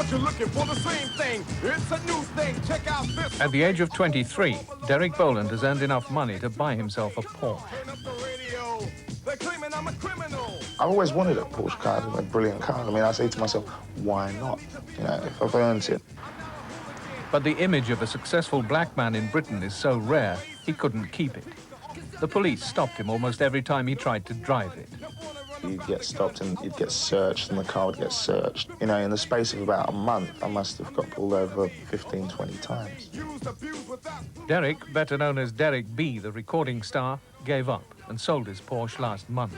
Cause you're looking for the same thing. It's a new thing. Check out this. At the age of 23, Derek Boland has earned enough money to buy himself a Porsche. Turn up the radio. They're claiming I'm a criminal. I've always wanted a Porsche car, a brilliant car. I mean, I say to myself, why not? You know, if I've earned it. But the image of a successful black man in Britain is so rare, he couldn't keep it. The police stopped him almost every time he tried to drive it. You'd get stopped and you'd get searched and the car would get searched. You know, in the space of about a month, I must have got pulled over 15, 20 times. Derek, better known as Derek B, the recording star, gave up and sold his Porsche last month.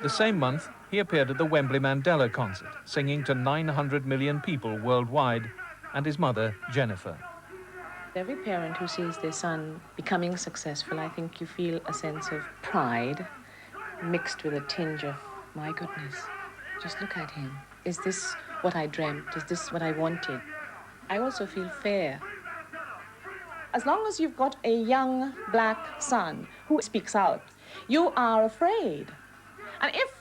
The same month, he appeared at the Wembley Mandela concert, singing to 900 million people worldwide, and his mother, Jennifer. Every parent who sees their son becoming successful, I think you feel a sense of pride mixed with a tinge of, my goodness, just look at him. Is this what I dreamt? Is this what I wanted? I also feel fair. As long as you've got a young black son who speaks out, you are afraid. And if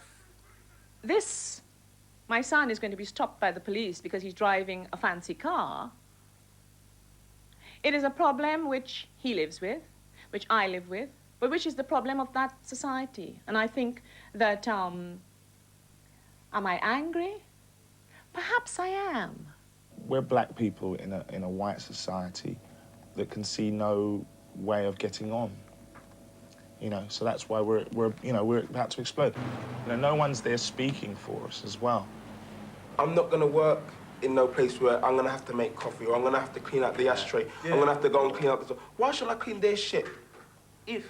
my son is going to be stopped by the police because he's driving a fancy car, it is a problem which he lives with, which I live with, but which is the problem of that society. And I think that, am I angry? Perhaps I am. We're black people in a white society that can see no way of getting on. You know, so that's why we're about to explode. You know, no one's there speaking for us as well. I'm not gonna work in no place where I'm gonna have to make coffee or I'm gonna have to clean up the ashtray. Yeah. I'm gonna have to go and clean up the... Why should I clean their shit? If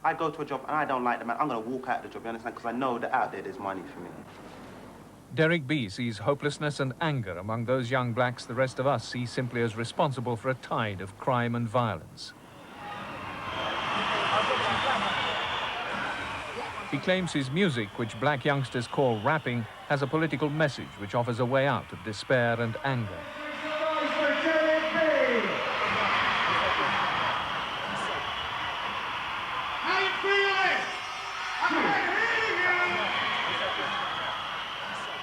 I go to a job and I don't like the man, I'm gonna walk out of the job, you understand? Because I know that out there's money for me. Derek B sees hopelessness and anger among those young blacks the rest of us see simply as responsible for a tide of crime and violence. He claims his music, which black youngsters call rapping, has a political message which offers a way out of despair and anger.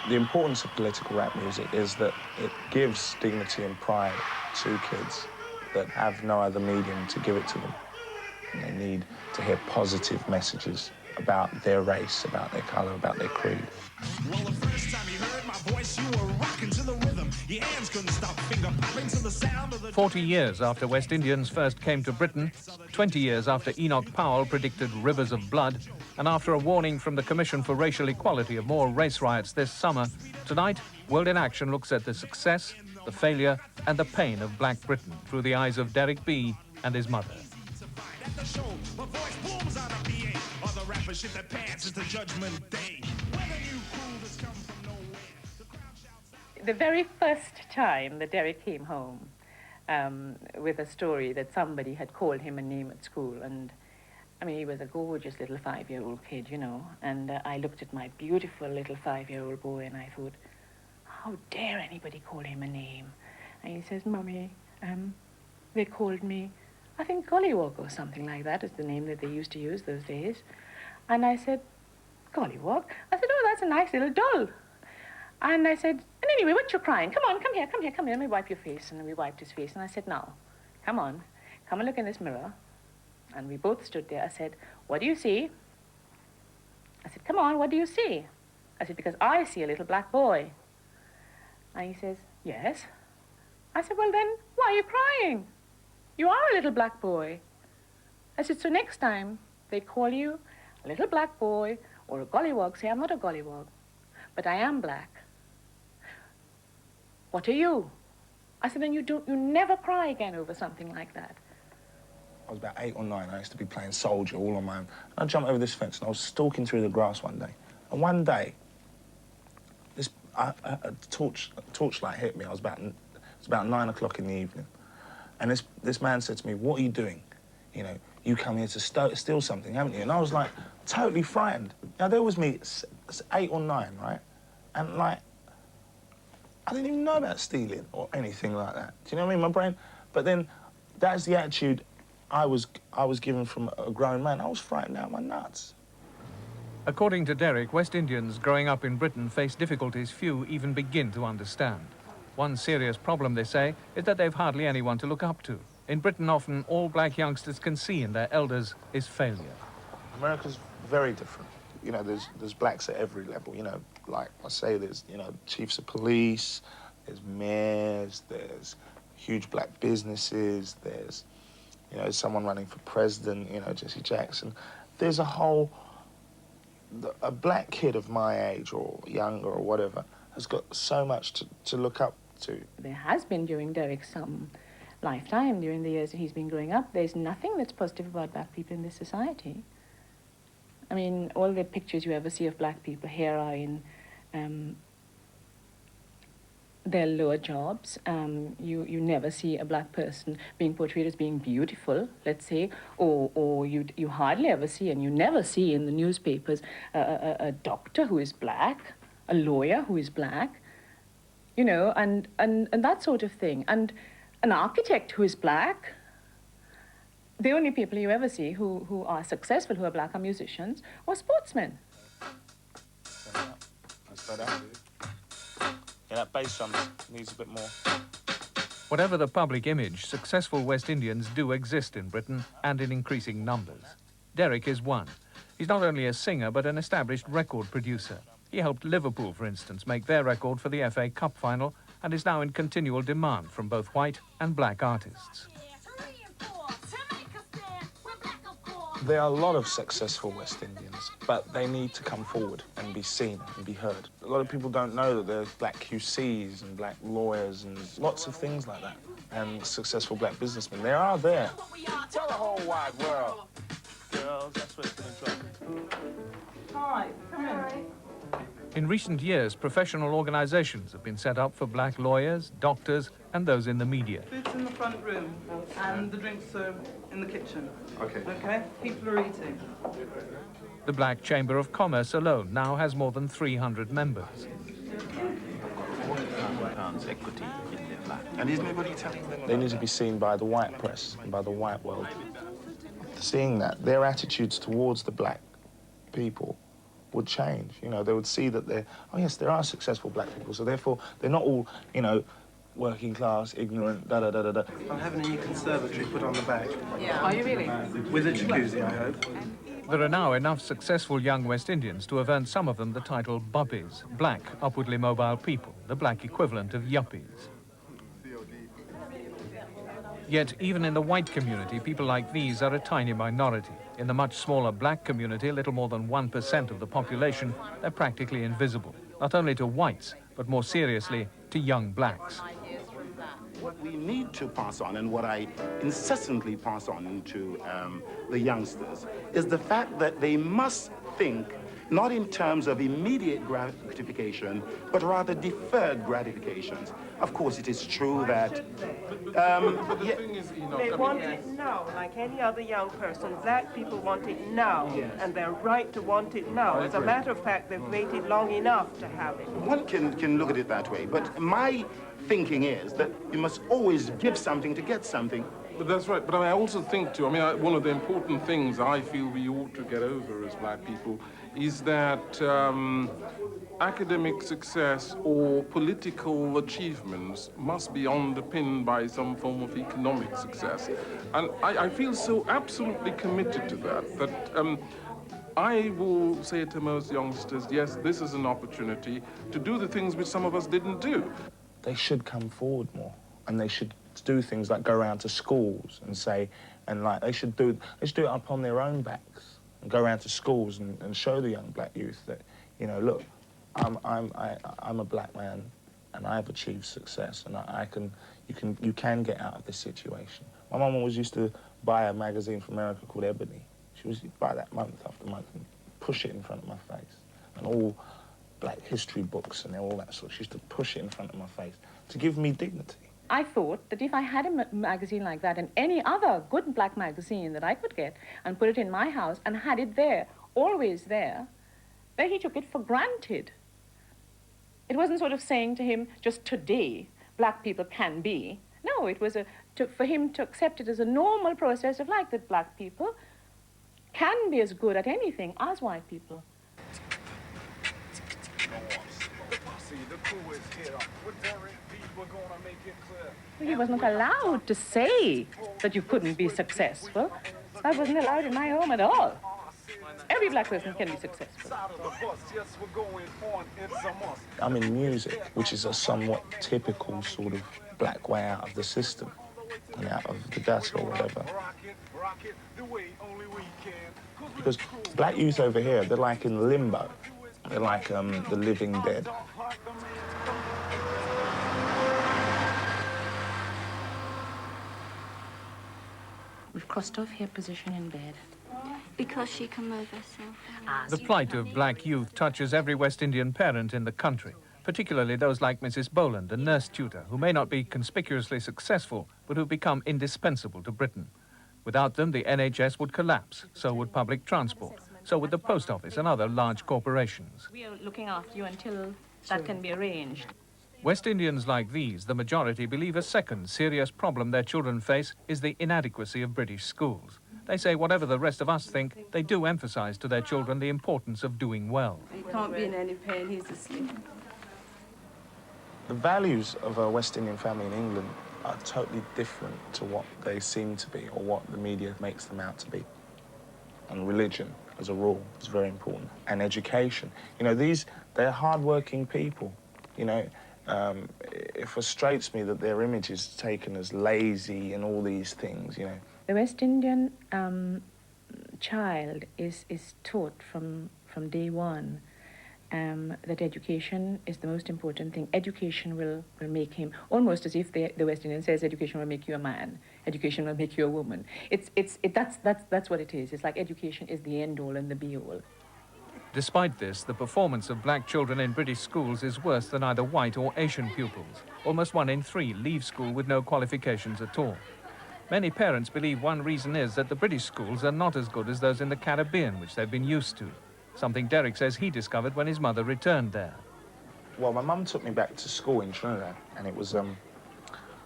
The importance of political rap music is that it gives dignity and pride to kids that have no other medium to give it to them. And they need to hear positive messages about their race, about their colour, about their creed. Well, the first time you heard my voice, you were rocking to the rhythm. Your hands couldn't stop finger popping to the sound of the... 40 years after West Indians first came to Britain, 20 years after Enoch Powell predicted rivers of blood, and after a warning from the Commission for Racial Equality of more race riots this summer, tonight, World in Action looks at the success, the failure, and the pain of black Britain through the eyes of Derek B and his mother. The very first time that Derek came home with a story that somebody had called him a name at school, and I mean, he was a gorgeous little 5-year-old kid, you know, and I looked at my beautiful little 5-year-old boy and I thought, how dare anybody call him a name? And he says, Mummy, they called me, I think Gollywog or something like that is the name that they used to use those days. And I said, Gollywog? I said, oh, that's a nice little doll. And I said, and anyway, what you crying? Come on, come here, let me wipe your face. And we wiped his face. And I said, now, come on, come and look in this mirror. And we both stood there. I said, what do you see? I said, come on, what do you see? I said, because I see a little black boy. And he says, yes. I said, well then, why are you crying? You are a little black boy. I said, so next time they call you a little black boy or a gollywog, say, I'm not a gollywog, but I am black. What are you? I said, then you never cry again over something like that. I was about 8 or 9. I used to be playing soldier all on my own. And I jumped over this fence and I was stalking through the grass one day. And one day, a torchlight hit me. It was about 9 o'clock in the evening. And this man said to me, what are you doing? You know, you come here to steal something, haven't you? And I was like, totally frightened. Now, there was me, 8 or 9, right? And like, I didn't even know about stealing or anything like that. Do you know what I mean? My brain, but then that's the attitude I was given from a grown man. I was frightened out of my nuts. According to Derek, West Indians growing up in Britain face difficulties few even begin to understand. One serious problem, they say, is that they've hardly anyone to look up to. In Britain, often all black youngsters can see in their elders is failure. America's very different. You know, there's blacks at every level. You know, like I say, there's, you know, chiefs of police, there's mayors, there's huge black businesses, there's, you know, someone running for president, you know, Jesse Jackson. There's a black kid of my age or younger or whatever has got so much to look up to. There has been during Derek's lifetime, during the years that he's been growing up, there's nothing that's positive about black people in this society. I mean, all the pictures you ever see of black people here are in their lower jobs. You never see a black person being portrayed as being beautiful, let's say, or you hardly ever see, and you never see in the newspapers, a doctor who is black, a lawyer who is black, you know, and that sort of thing. And an architect who is black. The only people you ever see who are successful, who are black, are musicians or sportsmen. Yeah, that bass drum needs a bit more. Whatever the public image, successful West Indians do exist in Britain and in increasing numbers. Derek is one. He's not only a singer, but an established record producer. He helped Liverpool, for instance, make their record for the FA Cup final and is now in continual demand from both white and black artists. There are a lot of successful West Indians, but they need to come forward and be seen and be heard. A lot of people don't know that there's black QCs and black lawyers and lots of things like that, and successful black businessmen. They are there. Tell the whole wide world. Girls, that's what it's going to Hi, come in. In recent years, professional organisations have been set up for black lawyers, doctors and those in the media. Food's in the front room and the drinks are in the kitchen. Okay. Okay? People are eating. The Black Chamber of Commerce alone now has more than 300 members. Equity in their black. And is nobody telling them? They need to be seen by the white press and by the white world. Seeing that, their attitudes towards the black people would change. You know, they would see that oh yes, there are successful black people, so therefore they're not all, you know, working class, ignorant, da-da-da-da-da. I'm having a new conservatory put on the back. Yeah. Are you really? With a jacuzzi, I hope. There are now enough successful young West Indians to have earned some of them the title bubbies, black, upwardly mobile people, the black equivalent of yuppies. Yet, even in the white community, people like these are a tiny minority. In the much smaller black community, little more than 1% of the population, they're practically invisible, not only to whites, but more seriously, to young blacks. What we need to pass on, and what I incessantly pass on to the youngsters, is the fact that they must think not in terms of immediate gratification, but rather deferred gratifications. Of course, it is true that... They want it now, like any other young person. Black people want it now, and they're right to want it now. As a matter of fact, they've waited long enough to have it. One can look at it that way, but my thinking is that you must always give something to get something. But that's right. But I also think, too, one of the important things I feel we ought to get over as black people is that academic success or political achievements must be underpinned by some form of economic success. And I feel so absolutely committed to that I will say to most youngsters, yes, this is an opportunity to do the things which some of us didn't do. They should come forward more, and they should do things like go around to schools and say, and like they should do it up on their own backs and go around to schools and show the young black youth that, you know, look, I'm a black man and I've achieved success, and you can get out of this situation. My mum always used to buy a magazine from America called Ebony. She was buy that month after month and push it in front of my face, and all black history books and all that sort. She used to push it in front of my face to give me dignity. I thought that if I had a magazine like that and any other good black magazine that I could get and put it in my house and had it there, always there, that he took it for granted. It wasn't sort of saying to him, just today, black people can be. No, it was for him to accept it as a normal process of life, that black people can be as good at anything as white people. He was not allowed to say that you couldn't be successful. That wasn't allowed in my home at all. Every black person can be successful. I'm in music, which is a somewhat typical sort of black way out of the system and out of the gutter or whatever. Because black youth over here, they're like in limbo. They're like the living dead. We've crossed off her position in bed. Because she can move herself. The plight of black youth touches every West Indian parent in the country, particularly those like Mrs. Boland, a nurse tutor, who may not be conspicuously successful, but who've become indispensable to Britain. Without them, the NHS would collapse, so would public transport, so would the post office and other large corporations. We are looking after you until that can be arranged. West Indians like these, the majority, believe a second serious problem their children face is the inadequacy of British schools. They say whatever the rest of us think, they do emphasise to their children the importance of doing well. He can't be in any pain, he's asleep. The values of a West Indian family in England are totally different to what they seem to be or what the media makes them out to be. And religion, as a rule, is very important. And education. You know, they're hard-working people, you know. It frustrates me that their image is taken as lazy and all these things, you know. The West Indian child is taught from day one that education is the most important thing. Education will make him, almost as if the West Indian says education will make you a man, education will make you a woman. That's what it is. It's like education is the end-all and the be-all. Despite this, the performance of black children in British schools is worse than either white or Asian pupils. Almost 1 in 3 leave school with no qualifications at all. Many parents believe one reason is that the British schools are not as good as those in the Caribbean, which they've been used to, something Derek says he discovered when his mother returned there. Well, my mum took me back to school in Trinidad, and it was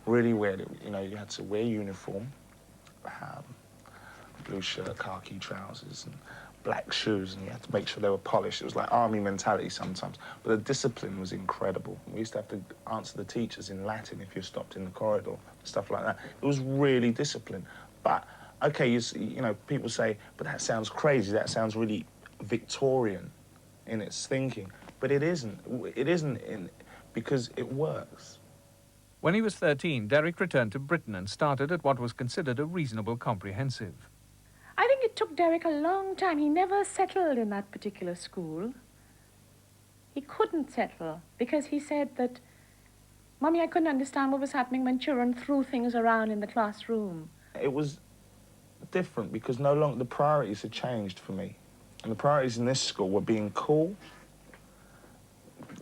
really weird. You know, you had to wear uniform, blue shirt, khaki trousers, and black shoes, and you had to make sure they were polished. It was like army mentality sometimes, but the discipline was incredible. We used to have to answer the teachers in Latin if you stopped in the corridor, stuff like that. It was really disciplined. But, okay, you know, people say, but that sounds crazy, that sounds really Victorian in its thinking. But it isn't. It isn't because it works. When he was 13, Derek returned to Britain and started at what was considered a reasonable comprehensive. I think it took Derek a long time. He never settled in that particular school. He couldn't settle because he said that, Mummy, I couldn't understand what was happening when children threw things around in the classroom. It was different because no longer the priorities had changed for me. And the priorities in this school were being cool,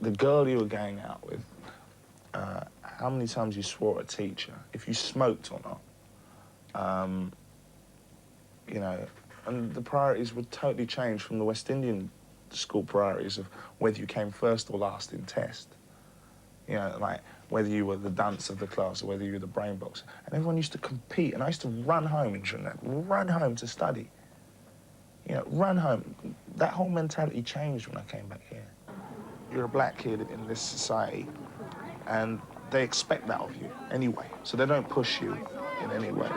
the girl you were going out with, how many times you swore at a teacher, if you smoked or not. You know, and the priorities would totally change from the West Indian school priorities of whether you came first or last in test. You know, like whether you were the dunce of the class or whether you were the brain boxer. And everyone used to compete, and I used to run home in Trinidad, run home to study. You know, run home. That whole mentality changed when I came back here. You're a black kid in this society, and they expect that of you anyway, so they don't push you in any ways.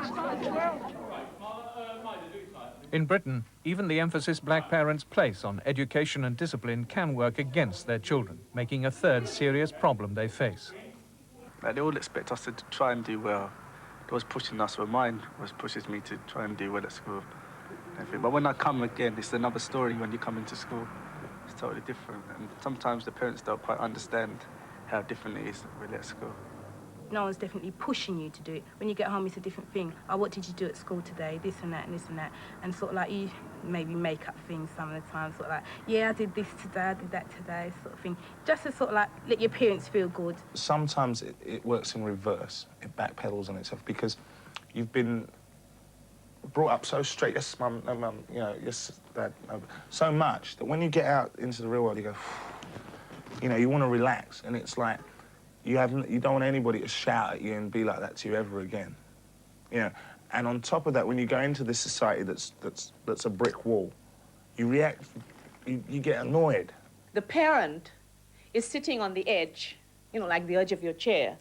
In Britain, even the emphasis black parents place on education and discipline can work against their children, making a third serious problem they face. Like, they all expect us to try and do well. It was pushing us, but mine pushes me to try and do well at school. But when I come again, it's another story when you come into school. It's totally different, and sometimes the parents don't quite understand how different it is really at school. No one's definitely pushing you to do it. When you get home, it's a different thing. Oh, what did you do at school today? This and that and this and that. And sort of like you maybe make up things some of the time. Sort of like, yeah, I did this today, I did that today, sort of thing. Just to sort of like let your parents feel good. Sometimes it works in reverse. It backpedals on itself because you've been brought up so straight, yes, mum, no, mum, you know, yes, dad, no, so much that when you get out into the real world, you go, you know, you want to relax, and it's like, you don't want anybody to shout at you and be like that to you ever again, you know. And on top of that, when you go into this society that's a brick wall, you react, you get annoyed. The parent is sitting on the edge, you know, like the edge of your chair,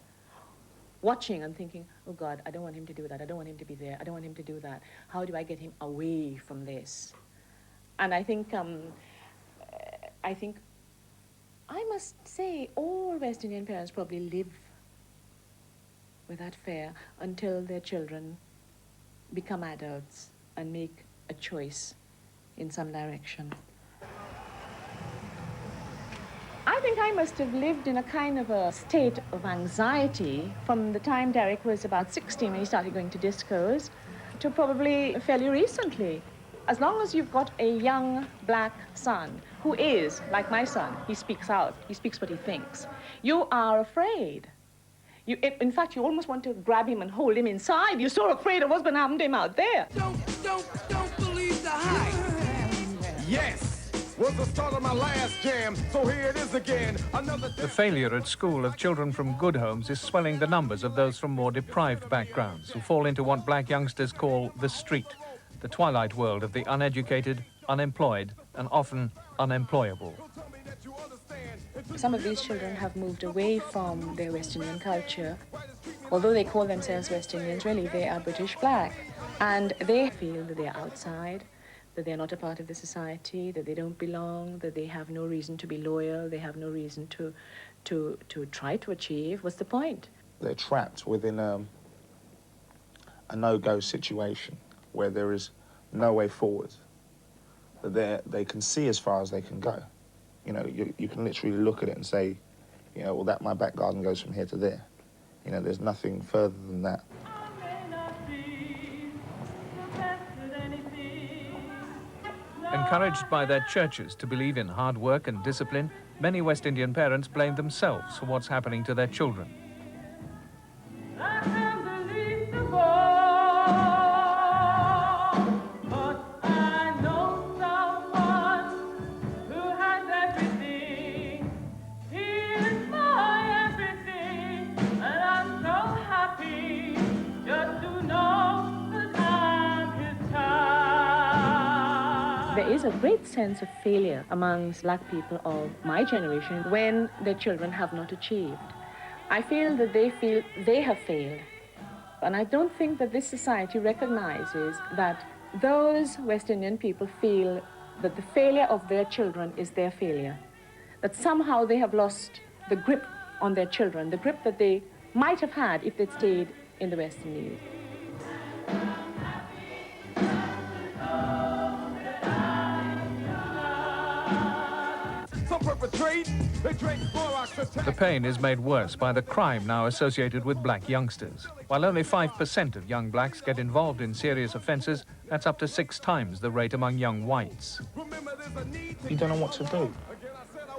watching and thinking, oh God, I don't want him to do that. I don't want him to be there. I don't want him to do that. How do I get him away from this? And I think I must say all West Indian parents probably live with that fear until their children become adults and make a choice in some direction. I think I must have lived in a kind of a state of anxiety from the time Derek was about 16 when he started going to discos to probably fairly recently. As long as you've got a young black son who is, like my son, he speaks out, he speaks what he thinks, you are afraid. In fact, you almost want to grab him and hold him inside. You're so afraid of what's going to happen to him out there. Don't believe the hype. Yes, was the start of my last jam, so here it is again. The failure at school of children from good homes is swelling the numbers of those from more deprived backgrounds who fall into what black youngsters call the street, the twilight world of the uneducated, unemployed, and often unemployable. Some of these children have moved away from their West Indian culture. Although they call themselves West Indians, really they are British black. And they feel that they're outside, that they're not a part of the society, that they don't belong, that they have no reason to be loyal, they have no reason to try to achieve. What's the point? They're trapped within a no-go situation where there is no way forward. That they can see as far as they can go. You know, you can literally look at it and say, you know, well, my back garden goes from here to there. You know, there's nothing further than that. Encouraged by their churches to believe in hard work and discipline, many West Indian parents blame themselves for what's happening to their children. There is a great sense of failure amongst black people of my generation when their children have not achieved. I feel that they have failed. And I don't think that this society recognizes that those West Indian people feel that the failure of their children is their failure. That somehow they have lost the grip on their children, the grip that they might have had if they'd stayed in the West Indies. The pain is made worse by the crime now associated with black youngsters. While only 5% of young blacks get involved in serious offences, that's up to 6 times the rate among young whites. You don't know what to do.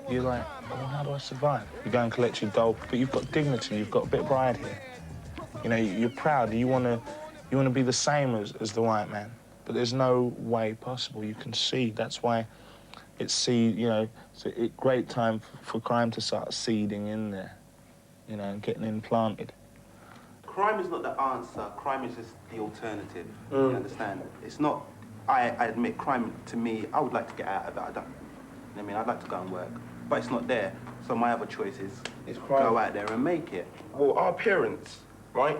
You're like, well, how do I survive? You go and collect your doll, but you've got dignity, you've got a bit of pride here. You know, you're proud, you want to be the same as the white man, but there's no way possible. You can see, that's why it's a great time for crime to start seeding in there, you know, and getting implanted. Crime is not the answer, crime is just the alternative, you understand? It's not, I admit, crime to me, I would like to get out of it, I mean, I'd like to go and work, but it's not there, so my other choice is go out there and make it. Well, our parents, right,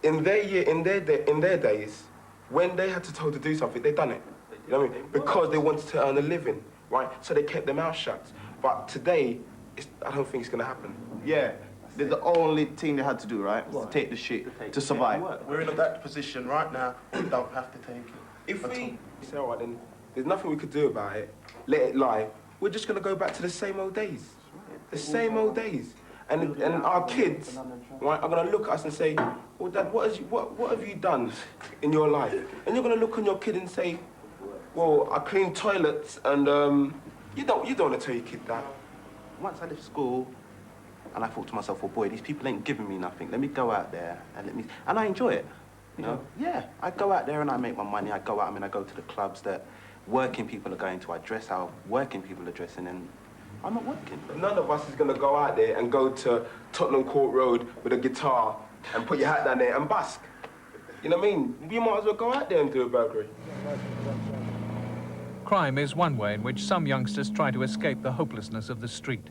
in their days, when they had to told to do something, they done it. You know what I mean? Because they wanted to earn a living, right? So they kept their mouth shut. But today, I don't think it's gonna happen. Yeah, the only thing they had to do, right, was to take the shit to survive. We're in that position right now. We don't have to take it. If we say, all right, then there's nothing we could do about it. Let it lie. We're just gonna go back to the same old days. The same old days. And our kids, right, are gonna look at us and say, well, Dad, what have you done in your life? And you're gonna look on your kid and say, well, I clean toilets, and you don't want to tell your kid that. Once I left school, and I thought to myself, well, boy, these people ain't giving me nothing. Let me go out there and I enjoy it. You know? Yeah, I go out there and I make my money. I go out, I go to the clubs that working people are going to. I dress how working people are dressing, and I'm not working. None of us is gonna go out there and go to Tottenham Court Road with a guitar and put your hat down there and busk. You know what I mean? You might as well go out there and do a burglary. Crime is one way in which some youngsters try to escape the hopelessness of the street.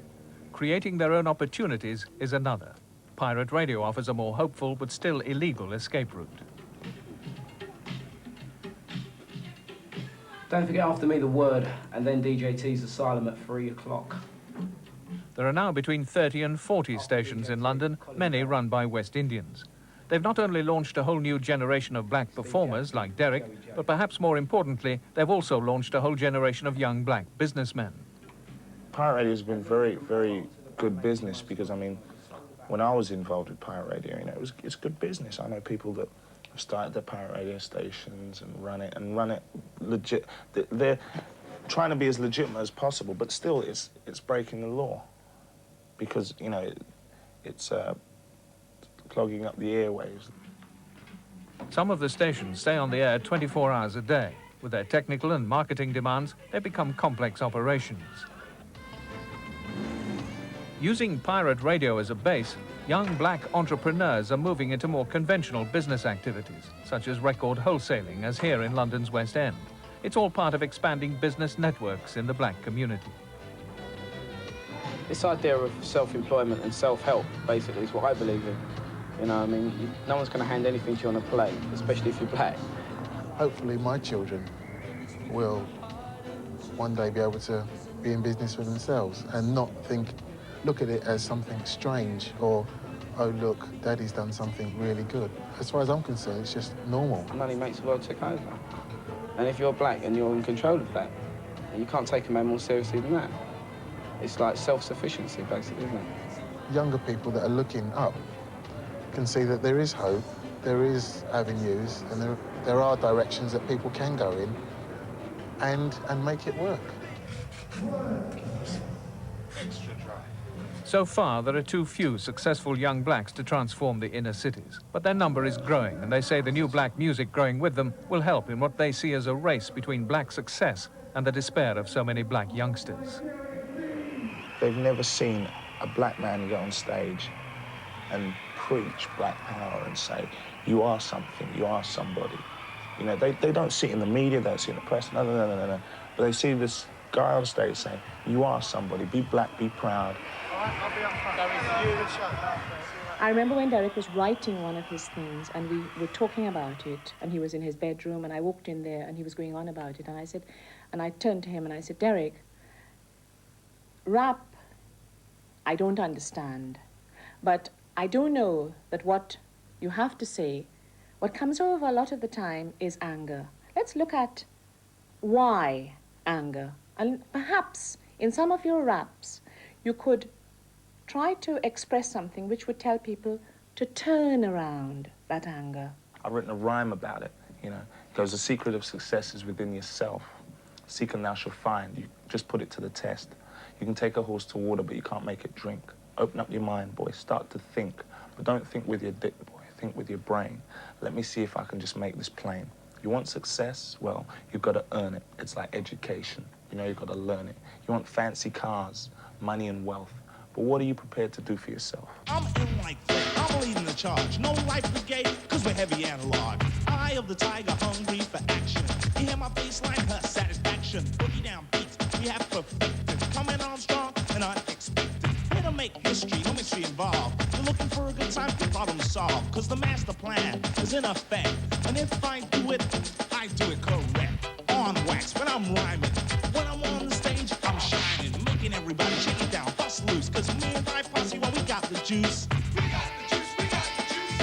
Creating their own opportunities is another. Pirate radio offers a more hopeful but still illegal escape route. Don't forget after me the word, and then DJ T's Asylum at 3 o'clock. There are now between 30 and 40 stations in London, many run by West Indians. They've not only launched a whole new generation of black performers like Derek, but perhaps more importantly, they've also launched a whole generation of young black businessmen. Pirate radio has been very, very good business because, I mean, when I was involved with pirate radio, you know, it's good business. I know people that have started their pirate radio stations and run it legit. They're trying to be as legitimate as possible, but still it's breaking the law because, you know, it's clogging up the airwaves. Some of the stations stay on the air 24 hours a day. With their technical and marketing demands, they become complex operations. Using pirate radio as a base, young black entrepreneurs are moving into more conventional business activities, such as record wholesaling, as here in London's West End. It's all part of expanding business networks in the black community. This idea of self-employment and self-help, basically, is what I believe in. You know, I mean, no one's going to hand anything to you on a plate, especially if you're black. Hopefully my children will one day be able to be in business for themselves and not look at it as something strange or, oh, look, Daddy's done something really good. As far as I'm concerned, it's just normal. Money makes the world tick over. And if you're black and you're in control of that, you can't take a man more seriously than that. It's like self-sufficiency, basically, isn't it? Younger people that are looking up can see that there is hope, there is avenues, and there are directions that people can go in and make it work. So far, there are too few successful young blacks to transform the inner cities. But their number is growing, and they say the new black music growing with them will help in what they see as a race between black success and the despair of so many black youngsters. They've never seen a black man get on stage and preach black power and say, you are something, you are somebody. You know, they don't see it in the media, they don't see it in the press, no. But they see this guy on stage saying, you are somebody, be black, be proud. I remember when Derek was writing one of his things and we were talking about it and he was in his bedroom and I walked in there and he was going on about it and I said, and I turned to him and I said, Derek, rap, I don't understand, but I do know that what you have to say, what comes over a lot of the time is anger. Let's look at why anger. And perhaps in some of your raps, you could try to express something which would tell people to turn around that anger. I've written a rhyme about it, you know. It goes, the secret of success is within yourself. Seek and thou shalt find. You just put it to the test. You can take a horse to water, but you can't make it drink. Open up your mind, boy. Start to think. But don't think with your dick, boy. Think with your brain. Let me see if I can just make this plain. You want success? Well, you've got to earn it. It's like education. You know, you've got to learn it. You want fancy cars, money and wealth. But what are you prepared to do for yourself? I'm in like that. I'm leading the charge. No life brigade, cause we're heavy analog. Eye of the tiger, hungry for action. You hear my bass line, her satisfaction. Boogie down beats, we have perfected. Coming on strong and unexpected. Here to make history, no mystery involved. You're looking for a good time to problem solve. Cause the master plan is in effect. And if I do it correct. On wax, when I'm rhyming. When I'm on the stage, I'm shining. Making everybody shake it down, bust loose. Cause me and my posse, well, we got the juice. We got the juice, we got the juice.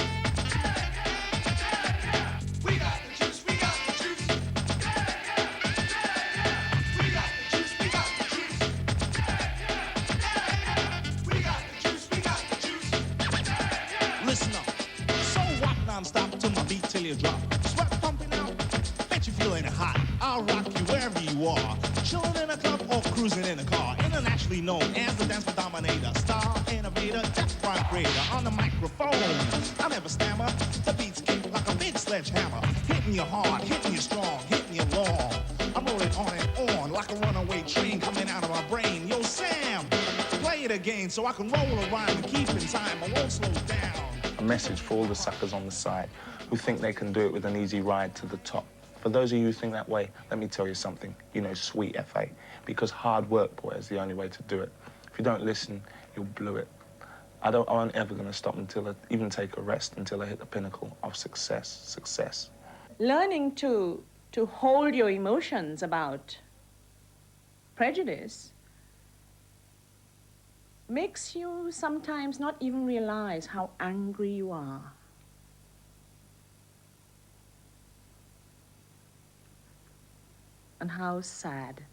We got the juice, we got the juice. We got the juice, we got the juice. We got the juice, we got the juice. Listen up. So rock non-stop till my beat till you drop. Sweat pumping out, bet you feeling hot. I'll rock you wherever you are. Chilling in a club or cruising in a car. Internationally known as the dance dominator. Star innovator, death front grader. On the microphone, I never stammer. The beats kick like a big sledgehammer. Hitting you hard, hitting you strong, hitting you long. I'm rolling on and on like a runaway train coming out of my brain. Yo, Sam, play it again so I can roll a rhyme and keep in time. I won't slow down. A message for all the suckers on the side who think they can do it with an easy ride to the top. For those of you who think that way, let me tell you something. You know, sweet FA. Because hard work, boy, is the only way to do it. If you don't listen, you'll blew it. I aren't ever going to stop until I even take a rest until I hit the pinnacle of success. Learning to hold your emotions about prejudice makes you sometimes not even realize how angry you are. And how sad.